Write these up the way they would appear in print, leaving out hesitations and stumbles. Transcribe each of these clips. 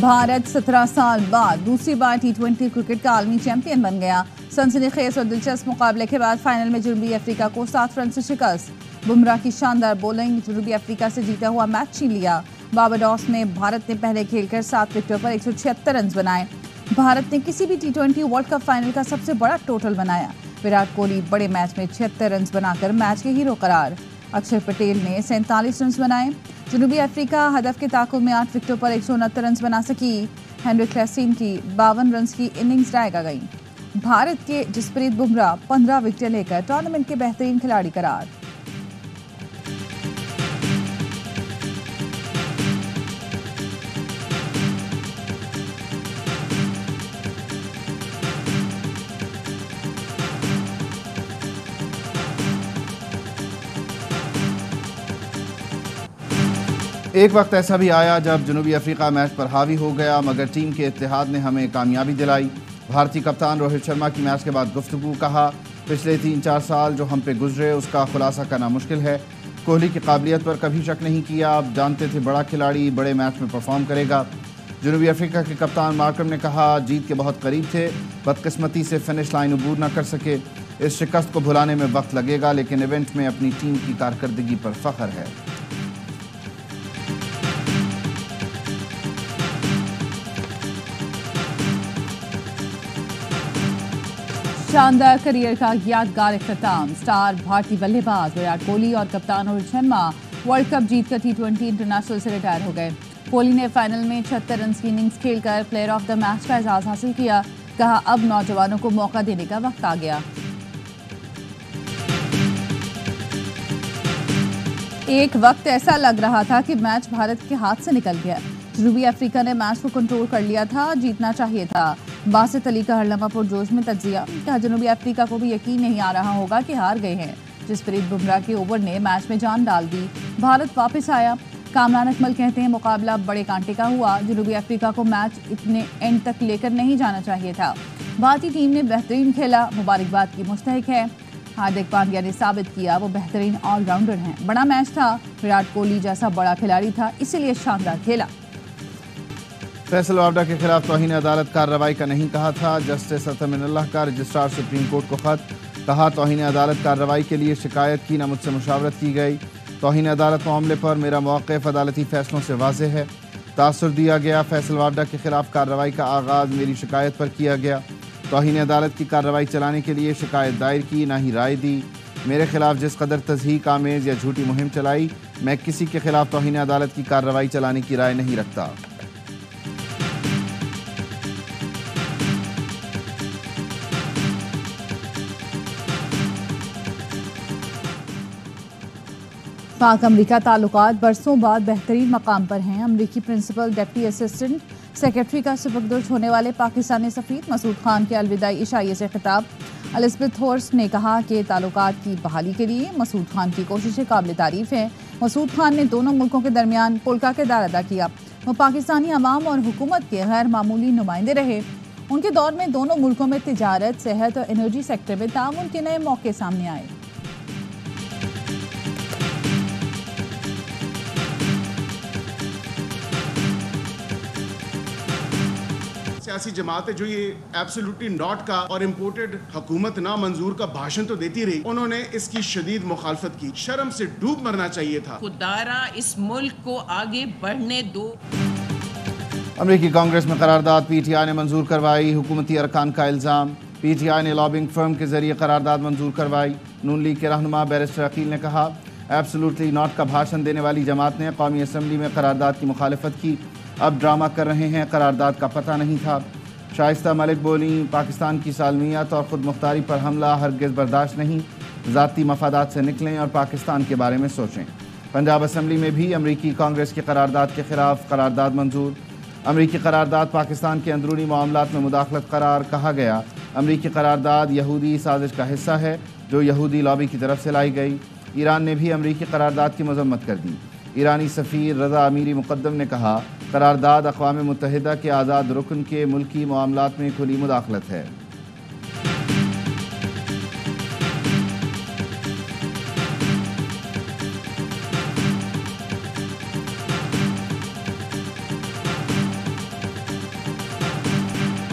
भारत 17 साल बाद दूसरी बार T20 क्रिकेट का आलमी चैंपियन बन गया। सनसनीखेज और दिलचस्प मुकाबले के बाद फाइनल में जनूबी अफ्रीका को 7 रन से शिकस्त। बुमराह की शानदार बॉलिंग जनूबी अफ्रीका से जीता हुआ मैच छीन लिया। बारबाडोस में भारत ने पहले खेलकर 7 विकेटों पर 176 रन बनाए। भारत ने किसी भी T20 वर्ल्ड कप फाइनल का सबसे बड़ा टोटल बनाया। विराट कोहली बड़े मैच में 76 रन बनाकर मैच के हीरो करार। अक्षर पटेल ने 47 रन बनाए। जनूबी अफ्रीका हदफ के ताकुब में 8 विकेटों पर 169 रन बना सकी। हेनरी क्लासेन की 52 रन की इनिंग्स ड्रैग गई। भारत के जसप्रीत बुमराह 15 विकेटें लेकर टूर्नामेंट के बेहतरीन खिलाड़ी करार। एक वक्त ऐसा भी आया जब जनूबी अफ्रीका मैच पर हावी हो गया, मगर टीम के इत्तेहाद ने हमें कामयाबी दिलाई। भारतीय कप्तान रोहित शर्मा की मैच के बाद गुफ्तगू कहा, पिछले 3-4 साल जो हम पे गुजरे उसका खुलासा करना मुश्किल है। कोहली की काबिलियत पर कभी शक नहीं किया, अब जानते थे बड़ा खिलाड़ी बड़े मैच में परफॉर्म करेगा। जनूबी अफ्रीका के कप्तान मार्करम ने कहा, जीत के बहुत करीब थे, बदकिस्मती से फिनिश लाइन अबूर न कर सके। इस शिकस्त को भुलाने में वक्त लगेगा, लेकिन इवेंट में अपनी टीम की कारकर्दगी पर फख्र है। शानदार करियर का यादगार इख्तिताम। स्टार भारतीय बल्लेबाज विराट कोहली और कप्तान रोहित शर्मा वर्ल्ड कप जीतकर T20 इंटरनेशनल से रिटायर हो गए। कोहली ने फाइनल में 76 रन की इनिंग्स खेलकर प्लेयर ऑफ द मैच का एजाज हासिल किया। कहा, अब नौजवानों को मौका देने का वक्त आ गया। एक वक्त ऐसा लग रहा था कि मैच भारत के हाथ से निकल गया। जनूबी अफ्रीका ने मैच को कंट्रोल कर लिया था, जीतना चाहिए था। बासित अली का हर लम्हा पुरजोश में तज्जिया। कहा, जनूबी अफ्रीका को भी यकीन नहीं आ रहा होगा कि हार गए हैं। जसप्रीत बुमराह के ओवर ने मैच में जान डाल दी। भारत वापस आया। कामरान अकमल कहते हैं, मुकाबला बड़े कांटे का हुआ। जनूबी अफ्रीका को मैच इतने एंड तक लेकर नहीं जाना चाहिए था। भारतीय टीम ने बेहतरीन खेला, मुबारकबाद की मुस्तहिक है। हार्दिक पांड्या ने साबित किया वो बेहतरीन ऑलराउंडर हैं। बड़ा मैच था, विराट कोहली जैसा बड़ा खिलाड़ी था, इसीलिए शानदार खेला। फैसल वावडा के खिलाफ तौहीन अदालत कार्रवाई का नहीं कहा था। जस्टिस अतमिनुल्लाह का रजिस्ट्रार सुप्रीम कोर्ट को खत। कहा, तौहीन अदालत कार्रवाई के लिए शिकायत की, न मुझसे मुशावरत की गई। तौहीन अदालत मामले पर मेरा मौक़िफ़ अदालती फैसलों से वाज़ेह है। तासुर दिया गया। फैसल वावडा के खिलाफ कार्रवाई का आगाज़ मेरी शिकायत पर किया गया। तौहीन अदालत की कार्रवाई चलाने के लिए शिकायत दायर की, ना ही राय दी। मेरे खिलाफ जिस कदर तज़हीक आमेज़ या झूठी मुहिम चलाई, मैं किसी के खिलाफ तौहीन अदालत की कार्रवाई चलाने की राय नहीं रखता। पाक अमरीका ताल्लुकात बरसों बाद बेहतरीन मकाम पर हैं। अमरीकी प्रिंसिपल डिप्टी असिस्टेंट सेक्रेटरी का सुपुर्द होने वाले पाकिस्तानी सफ़ीर मसूद खान के अलविदाई इशाइये से खिताब। एलिज़ाबेथ हॉर्स्ट ने कहा कि ताल्लुकात की बहाली के लिए मसूद खान की कोशिशें काबिल तारीफ़ हैं। मसूद खान ने दोनों मुल्कों के दरमियान पुल का किरदार अदा किया। वो पाकिस्तानी अवाम और हुकूमत के गैर मामूली नुमाइंदे रहे। उनके दौर में दोनों मुल्कों में तिजारत, सेहत और एनर्जी सेक्टर में ताउन के नए मौके सामने आए। सियासी जमातें जो ये एब्सोल्युटली नॉट का और इम्पोर्टेड हुकूमत ना मंजूर का भाषण तो देती रही, उन्होंने इसकी शदीद मुखालफत की। शर्म से डूब मरना चाहिए था। खुदारा इस मुल्क को आगे बढ़ने दो। अमरीकी कांग्रेस में करारदाद PTI ने मंजूर करवाई। हुकूमती अरकान का इल्ज़ाम, PTI ने लॉबिंग फर्म के जरिए करारदाद मंजूर करवाई। नून लीग के रहनुमा बैरिस्टर अकील ने कहा, एब्सोल्युटली नॉट का भाषण देने वाली जमात ने कौमी असम्बली में करारदाद की मुखालफत की, अब ड्रामा कर रहे हैं। करारदाद का पता नहीं था। शाइस्ता मलिक बोली, पाकिस्तान की सालमियत और ख़ुद मुख्तारी पर हमला हरगिज़ बर्दाश्त नहीं। ज़ाती मफादात से निकलें और पाकिस्तान के बारे में सोचें। पंजाब असम्बली में भी अमरीकी कांग्रेस की करारदाद के खिलाफ करारदाद मंजूर। अमरीकी करारदाद पाकिस्तान के अंदरूनी मामलात में मुदाखलत करार। कहा गया, अमरीकी करारदाद यहूदी साजिश का हिस्सा है जो यहूदी लॉबी की तरफ से लाई गई। ईरान ने भी अमरीकी करारदाद की मजम्मत कर दी। ईरानी सफ़ीर रज़ा अमीरी मुक़द्दम ने कहा, करारदाद अक़वाम मुत्तहिदा के आज़ाद रुकन के मुल्की मामलात में खुली मुदाखलत है।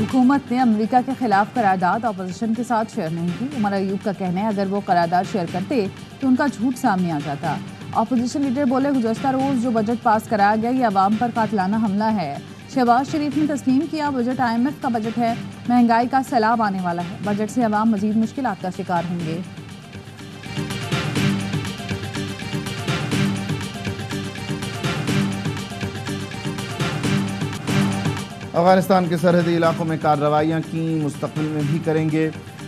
हुकूमत ने अमेरिका के खिलाफ करारदाद अपोजिशन के साथ शेयर नहीं की। उमर अयूब का कहना है अगर वो करारदाद शेयर करते तो उनका झूठ सामने आ जाता। अपोजिशन लीडर बोले गुज़श्ता रोज़ जो बजट पास कराया गया ये अवाम पर कातिलाना हमला है। शहबाज शरीफ ने तस्लीम किया बजट IMF का बजट है, महंगाई का सैलाब आने वाला है, बजट से अवाम मजीद मुश्किलात का शिकार होंगे। अफगानिस्तान के सरहदी इलाकों में कार्रवाइयाँ की, मुस्तकबिल में भी करेंगे।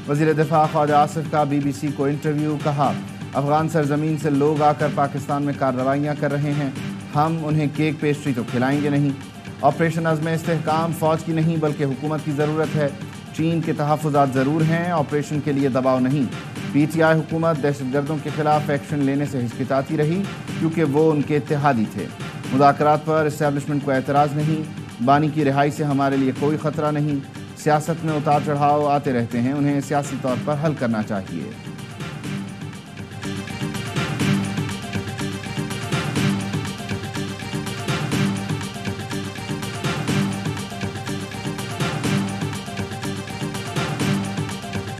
वज़ीर दिफा ख्वाजा आसिफ का BBC को इंटरव्यू। कहा अफगान सरजमीन से लोग आकर पाकिस्तान में कार्रवाइयाँ कर रहे हैं, हम उन्हें केक पेस्ट्री तो खिलाएंगे नहीं। ऑपरेशन अज़्म इस्तेहकाम फ़ौज की नहीं बल्कि हुकूमत की ज़रूरत है। चीन के तहफ़्फ़ुज़ात ज़रूर हैं, ऑपरेशन के लिए दबाव नहीं। PTI हुकूमत दहशतगर्दों के खिलाफ एक्शन लेने से हिचकिचाती रही क्योंकि वो उनके इत्तेहादी थे। मुज़ाकरात पर इस्टेब्लिशमेंट को एतराज़ नहीं, बानी की रिहाई से हमारे लिए कोई ख़तरा नहीं। सियासत में उतार चढ़ाव आते रहते हैं, उन्हें सियासी तौर पर हल करना चाहिए।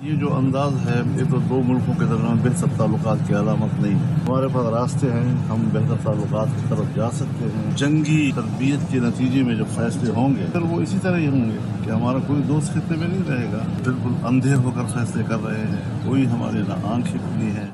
ये जो अंदाज है ये तो दो मुल्कों के दरमियान बेहतर ताल्लुकात की अलामत नहीं है। हमारे पास रास्ते हैं, हम बेहतर ताल्लुकात की तरफ जा सकते हैं। जंगी तरबियत के नतीजे में जो फैसले होंगे फिर वो इसी तरह ही होंगे कि हमारा कोई दोस्त खित्ते में नहीं रहेगा। बिल्कुल अंधे होकर फैसले कर रहे हैं, कोई हमारी ना आंखें खुली है।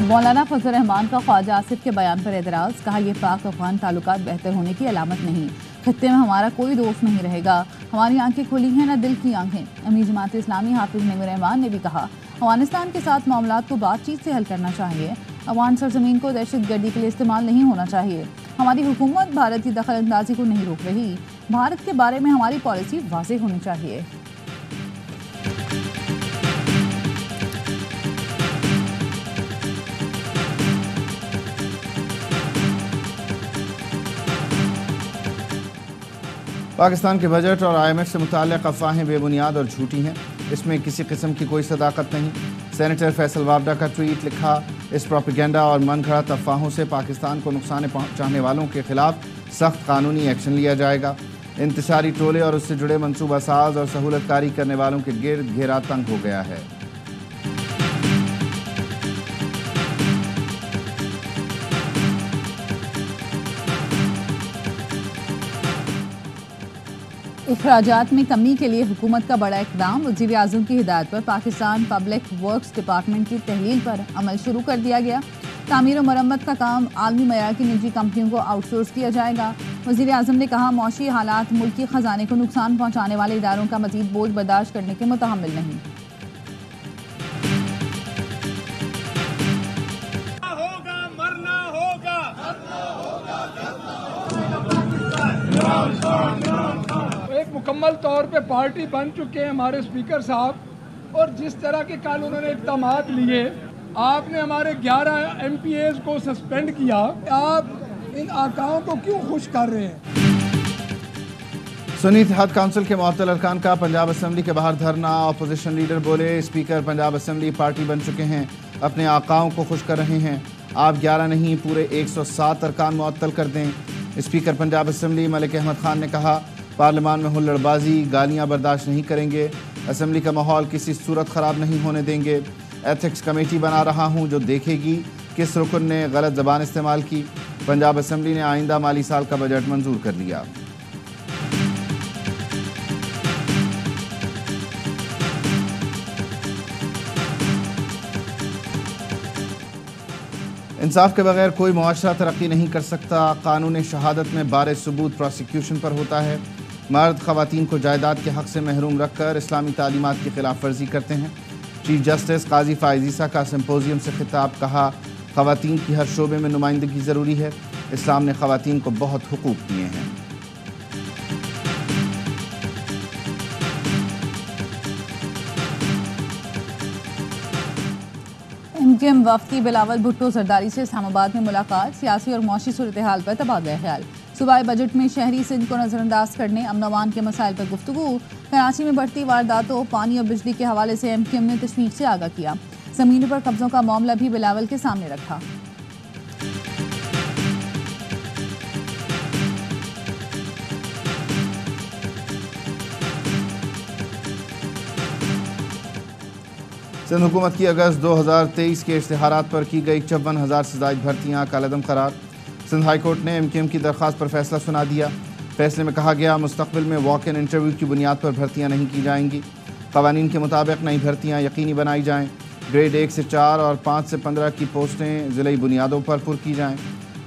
मौलाना फजल रहमान का ख्वाजा आसिफ के बयान पर एतराज़। कहा यह पाक अफगान ताल्लुकात बेहतर होने की अलामत नहीं, खत्ते में हमारा कोई दोस्त नहीं रहेगा, हमारी आंखें खुली हैं ना दिल की आंखें। अमीर जमात इस्लामी हाफिज नईम रहमान ने भी कहा अफगानिस्तान के साथ मामलात को बातचीत से हल करना चाहिए। अफगान सरजमीन को दहशतगर्दी के लिए इस्तेमाल नहीं होना चाहिए। हमारी हुकूमत भारत की दखल अंदाजी को नहीं रोक रही, भारत के बारे में हमारी पॉलिसी वाज़ेह होनी चाहिए। पाकिस्तान के बजट और IMF से मुताल्लिक़ अफवाहें बेबुनियाद और झूठी हैं, इसमें किसी किस्म की कोई सदाकत नहीं। सेनेटर फैसल वावडा का ट्वीट। लिखा इस प्रोपेगेंडा और मन घड़त अफवाहों से पाकिस्तान को नुकसान पहुंचाने वालों के खिलाफ सख्त कानूनी एक्शन लिया जाएगा। इंतशारी टोले और उससे जुड़े मनसूबा साज और सहूलतकारी करने वालों के गिर्द घेरा तंग हो गया है। इखराजात में कमी के लिए हुकूमत का बड़ा इक़दाम। वज़ीर आज़म की हिदायत पर पाकिस्तान पब्लिक वर्क्स डिपार्टमेंट की तहलील पर अमल शुरू कर दिया गया। तामीर और मरम्मत का काम आलमी मयार की निजी कंपनियों को आउटसोर्स किया जाएगा। वज़ीर आज़म ने कहा मौशी हालात मुल्क के ख़जाने को नुकसान पहुँचाने वाले इदारों का मज़ीद बोझ बर्दाश्त करने के मुतहम्मिल नहीं। मुकम्मल तौर पे पार्टी बन चुके हैं हमारे स्पीकर साहब, और जिस तरह के कल उन्होंने इक़दामात लिए, आपने हमारे 11 MPAs को सस्पेंड किया, आप इन आकाओं को क्यों खुश कर रहे हैं? सुन्नी इत्तेहाद काउंसिल के मुअत्तल अरकान का पंजाब असम्बली के बाहर धरना। अपोजिशन लीडर बोले स्पीकर पंजाब असम्बली पार्टी बन चुके हैं, अपने आकाओं को खुश कर रहे हैं। आप 11 नहीं पूरे 107 अरकान मुअत्तल कर दें। स्पीकर पंजाब असम्बली मलिक अहमद खान ने कहा पार्लियामान में हुल्लड़बाजी गालियां बर्दाश्त नहीं करेंगे, असम्बली का माहौल किसी सूरत ख़राब नहीं होने देंगे। एथिक्स कमेटी बना रहा हूं जो देखेगी किस रुकन ने गलत ज़बान इस्तेमाल की। पंजाब असम्बली ने आइंदा माली साल का बजट मंजूर कर लिया। इंसाफ के बगैर कोई मुआशरा तरक्की नहीं कर सकता। कानून शहादत में बारे सबूत प्रोसिक्यूशन पर होता है। मर्द ख़वातीन को जायदाद के हक़ से महरूम रखकर इस्लामी तालीमात की खिलाफ वर्जी करते हैं। चीफ जस्टिस काजी फ़ाइज़ का सिम्पोजियम से खिताब। कहा ख़वातीन की हर शोबे में नुमाइंदगी ज़रूरी है, इस्लाम ने ख़वातीन को बहुत हुकूक दिए हैं। MKM वफ़दी बिलावल भुट्टो जरदारी से इस्लामाबाद में मुलाकात। सियासी और मौशी सूरत हाल पर तबादला ख्याल। सूबाई बजट में शहरी सिंध को नज़रअंदाज करने अमन अमान के मसाइल पर गुफ्तगू। कराची में बढ़ती वारदातों पानी और बिजली के हवाले से MKM ने तशवीश से आगाह किया। ज़मीनों पर कब्ज़ों का मामला भी बिलावल के सामने रखा। सिंध हुकूमत की अगस्त 2023 के इश्तिहारात पर की गई 54,000 से ज़ायद भर्तियाँ कालअदम करार। सिंध हाई कोर्ट ने MKM की दरख्वास्त पर फैसला सुना दिया। फैसले में कहा गया, मुस्तकबिल में वॉक इन इंटरव्यू की बुनियाद पर भर्तियाँ नहीं की जाएंगी। क़वानीन के मुताबिक नई भर्तियाँ यकीनी बनाई जाएँ। ग्रेड 1 से 4 और 5 से 15 की पोस्टें ज़िली बुनियादों पर पुर की जाएँ।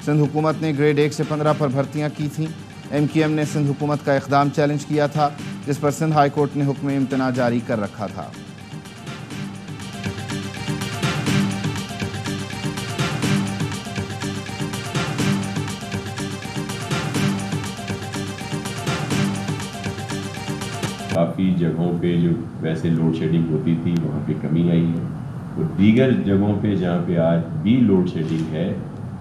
सिंध हुकूमत ने ग्रेड 1 से 15 पर भर्तियाँ की थीं। MKM ने सिंध हुकूमत का इक़दाम चैलेंज किया था, जिस पर सिंध हाई कोर्ट ने हुक्म इम्तना जारी कर रखा था। काफ़ी जगहों पे जो वैसे लोड शेडिंग होती थी वहाँ पे कमी आई है, और दीगर जगहों पे जहाँ पे आज भी लोड शेडिंग है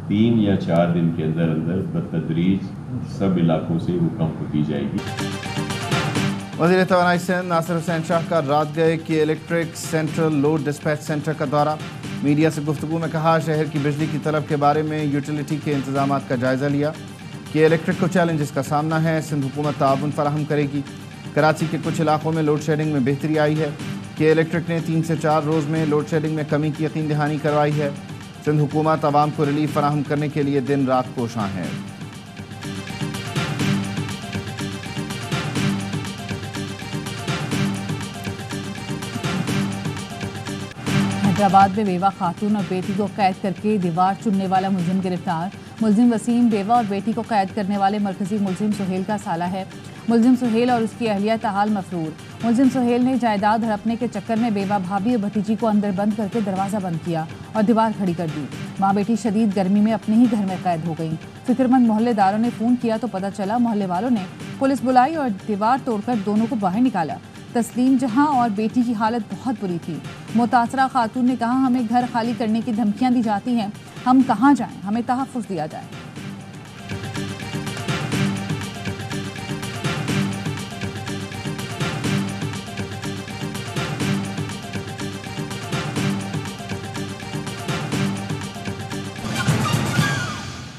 3 या 4 दिन के अंदर अंदर बतदरीज सब इलाकों से वो कम होती जाएगी। वज़ीर तवानाई सिंध नासिर हुसैन शाह का रात गए कि electric central load dispatch centre का दौरा। मीडिया से गुफ्तगू में कहा, शहर की बिजली की तलब के बारे में यूटिलिटी के इंतजाम का जायज़ा लिया कि इलेक्ट्रिक को चैलेंजेस का सामना है, सिंध हुकूमत ताउन फराहम करेगी। कराची के कुछ इलाकों में लोड शेडिंग में बेहतरी आई है कि इलेक्ट्रिक ने 3 से 4 रोज़ में लोड शेडिंग में कमी की यकीन दहानी करवाई है। सिंध हुकूमत आवाम को रिलीफ फराहम करने के लिए दिन रात कोशां है। हैदराबाद में बेवा खातून और बेटी को कैद करके दीवार चुनने वाला मुलजिम गिरफ्तार। मुलजिम वसीम बेवा और बेटी को कैद करने वाले मरकजी मुलजिम सुहेल का साला है। मुलजिम सुहेल और उसकी अहलिया ताहाल मफरूर। मुलजिम सुहेल ने जायदाद हड़पने के चक्कर में बेवा भाभी और भतीजी को अंदर बंद करके दरवाज़ा बंद किया और दीवार खड़ी कर दी। माँ बेटी शदीद गर्मी में अपने ही घर में कैद हो गई। फिक्रमंद मोहल्लेदारों ने फ़ोन किया तो पता चला, मोहल्ले वालों ने पुलिस बुलाई और दीवार तोड़कर दोनों को बाहर निकाला। तस्लीम जहां और बेटी की हालत बहुत बुरी थी। मुतासरा खातून ने कहा, हमें घर खाली करने की धमकियां दी जाती हैं, हम कहां जाएं, हमें तहफ़्फ़ुज़ दिया जाए।